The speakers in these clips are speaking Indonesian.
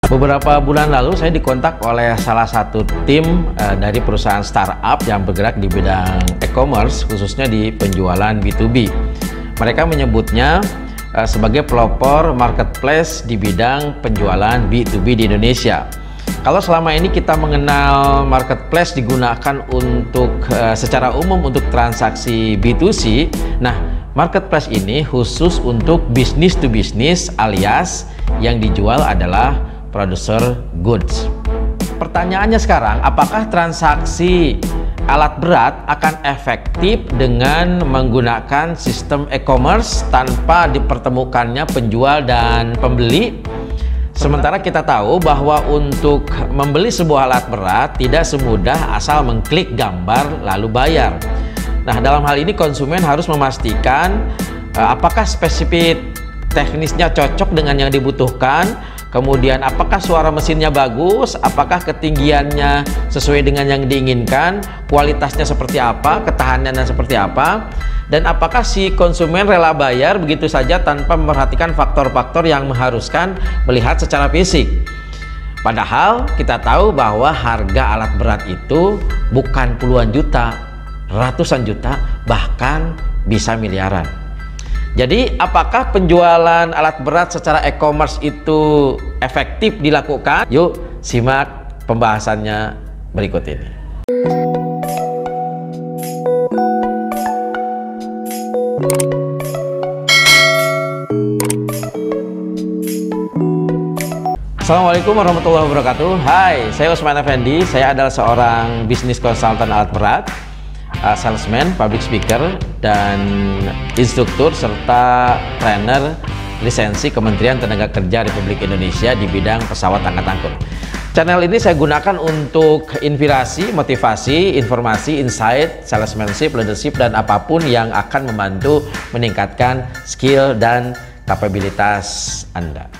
Beberapa bulan lalu saya dikontak oleh salah satu tim dari perusahaan startup yang bergerak di bidang e-commerce, khususnya di penjualan B2B. Mereka menyebutnya sebagai pelopor marketplace di bidang penjualan B2B di Indonesia. Kalau selama ini kita mengenal marketplace digunakan untuk secara umum untuk transaksi B2C, nah marketplace ini khusus untuk business to business, alias yang dijual adalah producer goods. Pertanyaannya sekarang, apakah transaksi alat berat akan efektif dengan menggunakan sistem e-commerce tanpa dipertemukannya penjual dan pembeli? Sementara kita tahu bahwa untuk membeli sebuah alat berat tidak semudah asal mengklik gambar lalu bayar. Nah, dalam hal ini konsumen harus memastikan apakah spesifik teknisnya cocok dengan yang dibutuhkan, kemudian apakah suara mesinnya bagus, apakah ketinggiannya sesuai dengan yang diinginkan, kualitasnya seperti apa, ketahanannya seperti apa, dan apakah si konsumen rela bayar begitu saja tanpa memperhatikan faktor-faktor yang mengharuskan melihat secara fisik. Padahal kita tahu bahwa harga alat berat itu bukan puluhan juta, ratusan juta, bahkan bisa miliaran. Jadi apakah penjualan alat berat secara e-commerce itu efektif dilakukan? Yuk simak pembahasannya berikut ini. Assalamualaikum warahmatullahi wabarakatuh. Hai, saya Usman Effendi. Saya adalah seorang bisnis konsultan alat berat, salesman, public speaker, dan instruktur serta trainer lisensi Kementerian Tenaga Kerja Republik Indonesia di bidang pesawat angkatan angkut. Channel ini saya gunakan untuk inspirasi, motivasi, informasi, insight, salesmanship, leadership, dan apapun yang akan membantu meningkatkan skill dan kapabilitas Anda.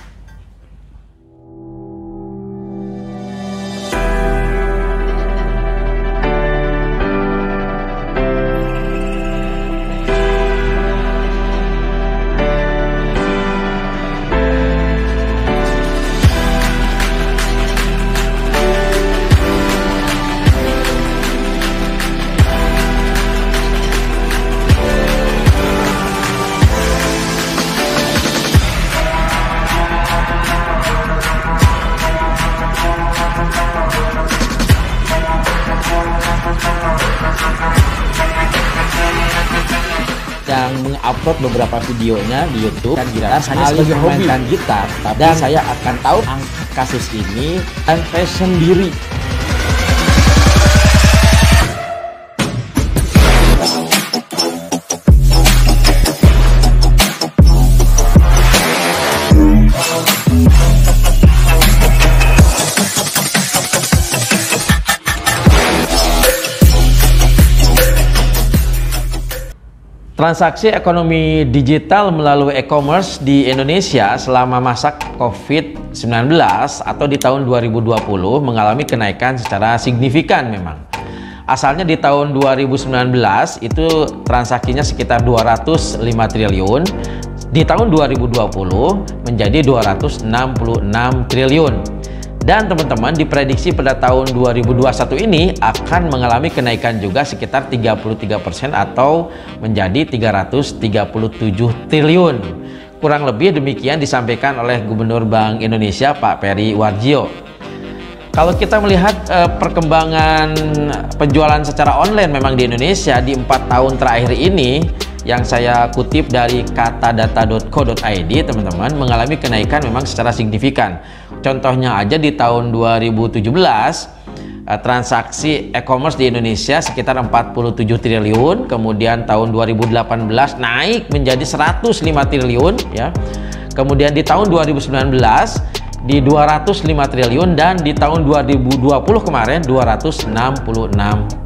Yang mengupload beberapa videonya di YouTube dan gitar hanya sebagai sebagai memainkan gitar, dan saya akan tahu angka kasus ini dan saya sendiri. Transaksi ekonomi digital melalui e-commerce di Indonesia selama masa COVID-19 atau di tahun 2020 mengalami kenaikan secara signifikan memang. Asalnya di tahun 2019 itu transaksinya sekitar 205 triliun, di tahun 2020 menjadi 266 triliun. Dan teman-teman, diprediksi pada tahun 2021 ini akan mengalami kenaikan juga sekitar 33% atau menjadi 337 triliun. Kurang lebih demikian disampaikan oleh Gubernur Bank Indonesia Pak Peri Warjio. Kalau kita melihat perkembangan penjualan secara online memang di Indonesia di 4 tahun terakhir ini, yang saya kutip dari katadata.co.id, teman-teman, mengalami kenaikan memang secara signifikan. Contohnya aja di tahun 2017 transaksi e-commerce di Indonesia sekitar 47 triliun, kemudian tahun 2018 naik menjadi 105 triliun ya. Kemudian di tahun 2019 di 205 triliun dan di tahun 2020 kemarin 266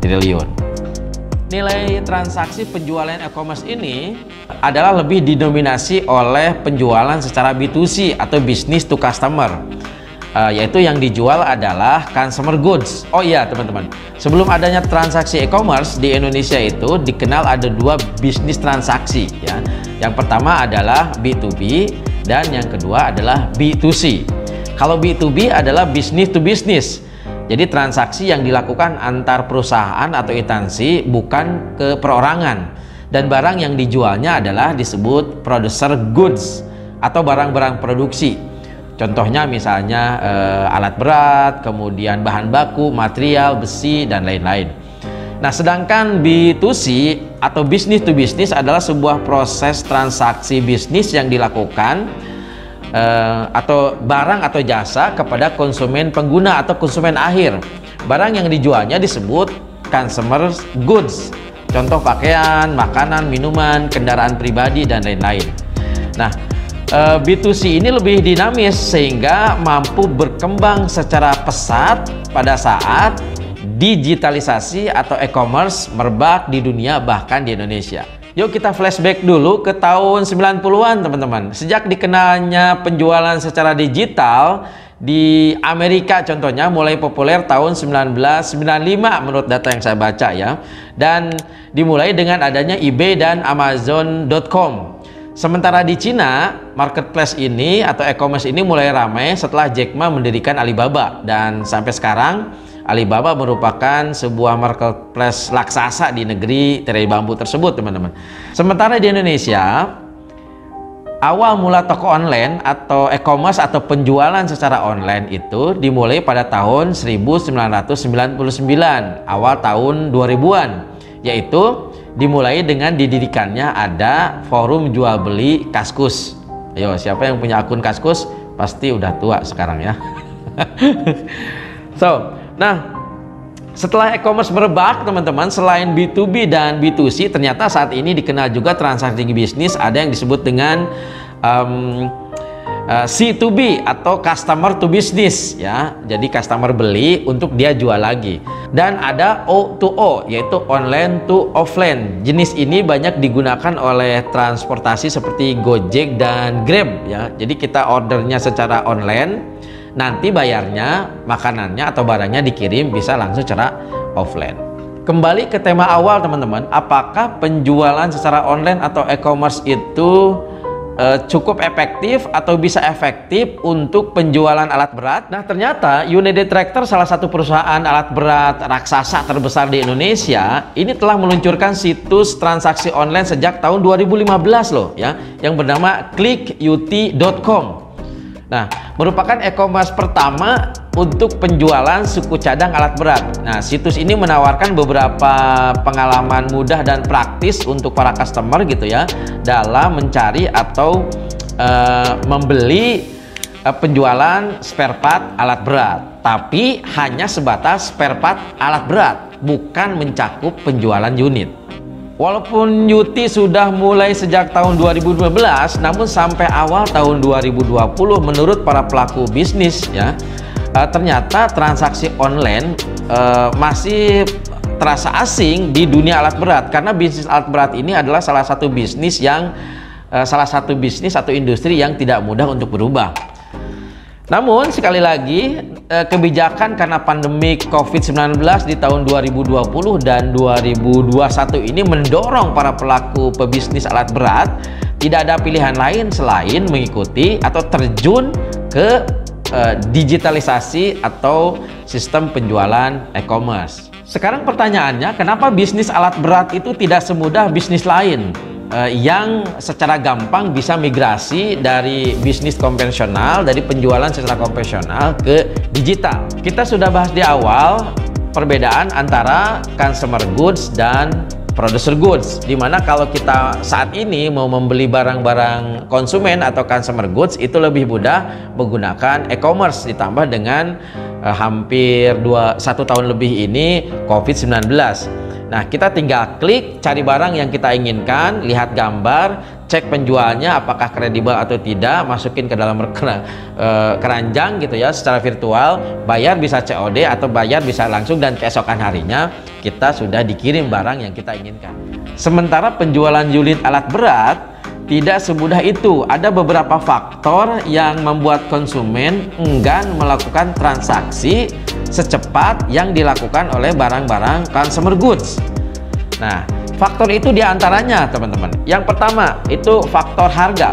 triliun. Nilai transaksi penjualan e-commerce ini adalah lebih didominasi oleh penjualan secara B2C atau business to customer, yaitu yang dijual adalah consumer goods. Oh iya teman-teman, sebelum adanya transaksi e-commerce di Indonesia itu dikenal ada dua bisnis transaksi ya. Yang pertama adalah B2B dan yang kedua adalah B2C. Kalau B2B adalah business to business. Jadi transaksi yang dilakukan antar perusahaan atau instansi, bukan ke perorangan. Dan barang yang dijualnya adalah disebut producer goods atau barang-barang produksi. Contohnya misalnya alat berat, kemudian bahan baku, material, besi, dan lain-lain. Nah, sedangkan B2C atau business to business adalah sebuah proses transaksi bisnis yang dilakukan atau barang atau jasa kepada konsumen pengguna atau konsumen akhir. Barang yang dijualnya disebut consumer goods. Contoh pakaian, makanan, minuman, kendaraan pribadi, dan lain-lain. Nah, B2C ini lebih dinamis sehingga mampu berkembang secara pesat pada saat digitalisasi atau e-commerce merebak di dunia, bahkan di Indonesia. Yuk kita flashback dulu ke tahun 90-an teman-teman. Sejak dikenalnya penjualan secara digital di Amerika contohnya mulai populer tahun 1995 menurut data yang saya baca ya. Dan dimulai dengan adanya eBay dan Amazon.com. Sementara di Cina, marketplace ini atau e-commerce ini mulai ramai setelah Jack Ma mendirikan Alibaba. Dan sampai sekarang Alibaba merupakan sebuah marketplace raksasa di negeri tirai bambu tersebut, teman-teman. Sementara di Indonesia, awal mula toko online atau e-commerce atau penjualan secara online itu dimulai pada tahun 1999, awal tahun 2000-an, yaitu dimulai dengan didirikannya ada forum jual beli Kaskus. Ayo, siapa yang punya akun Kaskus pasti udah tua sekarang ya. Nah, setelah e-commerce merebak teman-teman, selain B2B dan B2C, ternyata saat ini dikenal juga transaksi bisnis ada yang disebut dengan C2B atau customer to business ya. Jadi customer beli untuk dia jual lagi. Dan ada O2O yaitu online to offline. Jenis ini banyak digunakan oleh transportasi seperti Gojek dan Grab ya. Jadi kita ordernya secara online, nanti bayarnya, makanannya atau barangnya dikirim bisa langsung secara offline. Kembali ke tema awal teman-teman, apakah penjualan secara online atau e-commerce itu cukup efektif atau bisa efektif untuk penjualan alat berat? Nah, ternyata United Tractor, salah satu perusahaan alat berat raksasa terbesar di Indonesia, ini telah meluncurkan situs transaksi online sejak tahun 2015 loh ya, yang bernama clickut.com. Nah, merupakan e-commerce pertama untuk penjualan suku cadang alat berat. Nah, situs ini menawarkan beberapa pengalaman mudah dan praktis untuk para customer gitu ya, dalam mencari atau membeli penjualan spare part alat berat. Tapi hanya sebatas spare part alat berat, bukan mencakup penjualan unit. Walaupun Yuti sudah mulai sejak tahun 2012, namun sampai awal tahun 2020 menurut para pelaku bisnis ya, ternyata transaksi online masih terasa asing di dunia alat berat, karena bisnis alat berat ini adalah salah satu bisnis atau industri yang tidak mudah untuk berubah. Namun sekali lagi kebijakan karena pandemi COVID-19 di tahun 2020 dan 2021 ini mendorong para pelaku pebisnis alat berat tidak ada pilihan lain selain mengikuti atau terjun ke digitalisasi atau sistem penjualan e-commerce. Sekarang pertanyaannya, kenapa bisnis alat berat itu tidak semudah bisnis lain yang secara gampang bisa migrasi dari bisnis konvensional, dari penjualan secara konvensional ke digital? Kita sudah bahas di awal perbedaan antara consumer goods dan producer goods, dimana kalau kita saat ini mau membeli barang-barang konsumen atau consumer goods itu lebih mudah menggunakan e-commerce, ditambah dengan hampir 1 tahun lebih ini COVID-19. Nah, kita tinggal klik cari barang yang kita inginkan, lihat gambar, cek penjualnya apakah kredibel atau tidak, masukin ke dalam keranjang gitu ya secara virtual, bayar bisa COD atau bayar bisa langsung, dan keesokan harinya kita sudah dikirim barang yang kita inginkan. Sementara penjualan unit alat berat tidak semudah itu. Ada beberapa faktor yang membuat konsumen enggan melakukan transaksi secepat yang dilakukan oleh barang-barang consumer goods. Nah, faktor itu diantaranya teman-teman. Yang pertama itu faktor harga.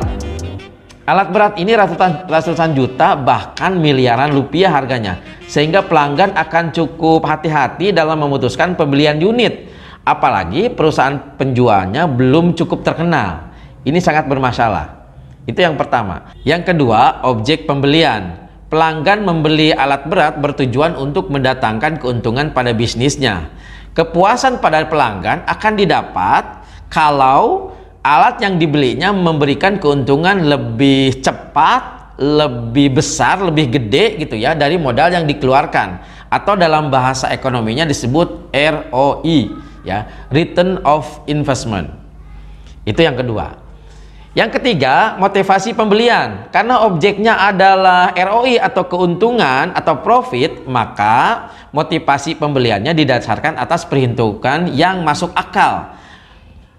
Alat berat ini ratusan juta bahkan miliaran rupiah harganya, sehingga pelanggan akan cukup hati-hati dalam memutuskan pembelian unit, apalagi perusahaan penjualnya belum cukup terkenal. Ini sangat bermasalah. Itu yang pertama. Yang kedua, objek pembelian. Pelanggan membeli alat berat bertujuan untuk mendatangkan keuntungan pada bisnisnya. Kepuasan pada pelanggan akan didapat kalau alat yang dibelinya memberikan keuntungan lebih cepat, lebih besar, lebih gede gitu ya dari modal yang dikeluarkan, atau dalam bahasa ekonominya disebut ROI ya, Return of Investment. Itu yang kedua. Yang ketiga, motivasi pembelian. Karena objeknya adalah ROI atau keuntungan atau profit, maka motivasi pembeliannya didasarkan atas perhitungan yang masuk akal.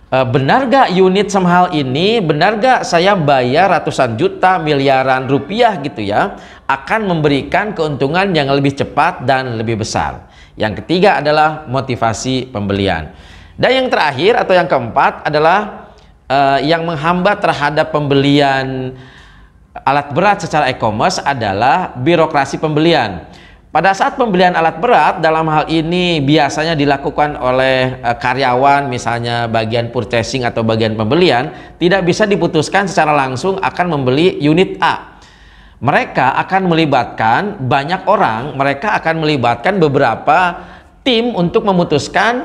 Benar gak unit semahal ini, benar gak saya bayar ratusan juta, miliaran rupiah gitu ya, akan memberikan keuntungan yang lebih cepat dan lebih besar. Yang ketiga adalah motivasi pembelian. Dan yang terakhir atau yang keempat adalah yang menghambat terhadap pembelian alat berat secara e-commerce adalah birokrasi pembelian. Pada saat pembelian alat berat, dalam hal ini biasanya dilakukan oleh karyawan, misalnya bagian purchasing atau bagian pembelian, tidak bisa diputuskan secara langsung akan membeli unit A. Mereka akan melibatkan banyak orang, mereka akan melibatkan beberapa tim untuk memutuskan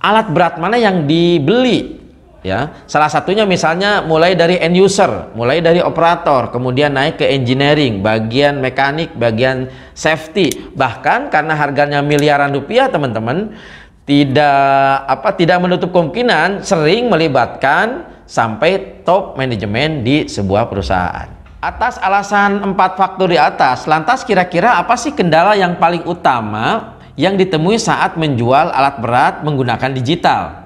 alat berat mana yang dibeli. Ya, salah satunya misalnya mulai dari end user, mulai dari operator, kemudian naik ke engineering, bagian mekanik, bagian safety. Bahkan karena harganya miliaran rupiah, teman-teman, tidak menutup kemungkinan sering melibatkan sampai top manajemen di sebuah perusahaan. Atas alasan 4 faktor di atas, lantas kira-kira apa sih kendala yang paling utama yang ditemui saat menjual alat berat menggunakan digital?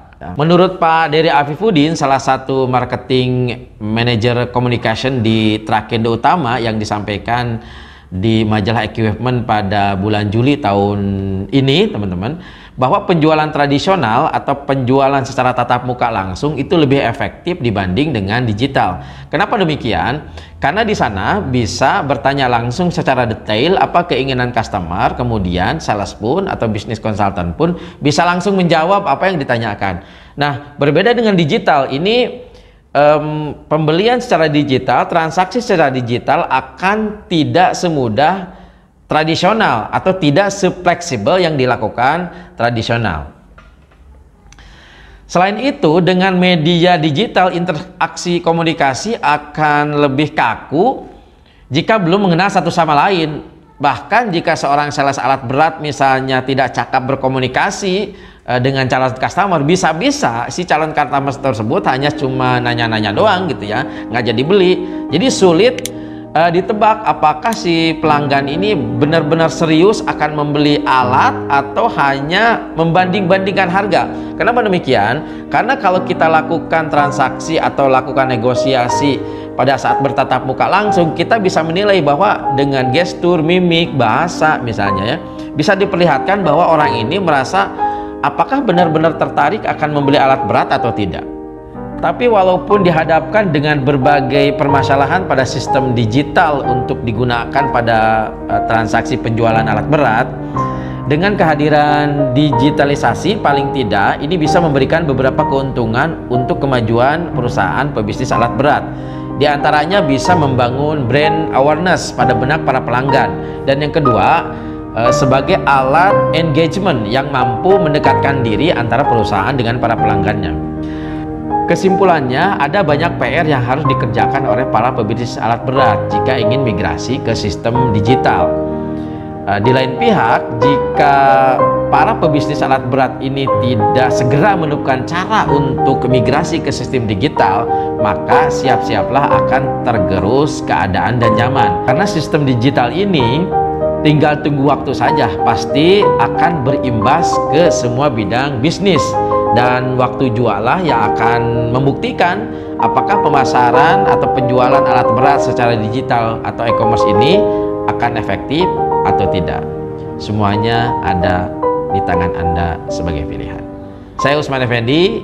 Menurut Pak Dery Afifuddin, salah satu marketing manager communication di Trakindo Utama yang disampaikan di majalah Equipment pada bulan Juli tahun ini, teman-teman, bahwa penjualan tradisional atau penjualan secara tatap muka langsung itu lebih efektif dibanding dengan digital. Kenapa demikian? Karena di sana bisa bertanya langsung secara detail apa keinginan customer, kemudian sales pun atau bisnis konsultan pun bisa langsung menjawab apa yang ditanyakan. Nah, berbeda dengan digital, ini pembelian secara digital, transaksi secara digital akan tidak semudah tradisional atau tidak se-fleksibel yang dilakukan tradisional. Selain itu, dengan media digital, interaksi komunikasi akan lebih kaku jika belum mengenal satu sama lain. Bahkan jika seorang sales alat berat misalnya tidak cakap berkomunikasi dengan calon customer, bisa-bisa si calon customer tersebut hanya cuma nanya-nanya doang gitu ya, nggak jadi beli. Jadi sulit ditebak apakah si pelanggan ini benar-benar serius akan membeli alat atau hanya membanding-bandingkan harga. Kenapa demikian? Karena kalau kita lakukan transaksi atau lakukan negosiasi pada saat bertatap muka langsung, kita bisa menilai bahwa dengan gestur, mimik, bahasa misalnya ya, bisa diperlihatkan bahwa orang ini merasa apakah benar-benar tertarik akan membeli alat berat atau tidak. Tapi walaupun dihadapkan dengan berbagai permasalahan pada sistem digital untuk digunakan pada transaksi penjualan alat berat, dengan kehadiran digitalisasi paling tidak ini bisa memberikan beberapa keuntungan untuk kemajuan perusahaan pebisnis alat berat. Di antaranya bisa membangun brand awareness pada benak para pelanggan, dan yang kedua sebagai alat engagement yang mampu mendekatkan diri antara perusahaan dengan para pelanggannya. Kesimpulannya, ada banyak PR yang harus dikerjakan oleh para pebisnis alat berat jika ingin migrasi ke sistem digital. Di lain pihak, jika para pebisnis alat berat ini tidak segera menemukan cara untuk migrasi ke sistem digital, maka siap-siaplah akan tergerus keadaan dan zaman. Karena sistem digital ini tinggal tunggu waktu saja, pasti akan berimbas ke semua bidang bisnis. Dan waktu jualah yang akan membuktikan apakah pemasaran atau penjualan alat berat secara digital atau e-commerce ini akan efektif atau tidak. Semuanya ada di tangan Anda sebagai pilihan. Saya Usman Effendi,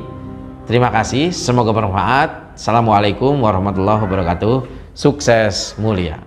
terima kasih, semoga bermanfaat. Assalamualaikum warahmatullahi wabarakatuh. Sukses mulia.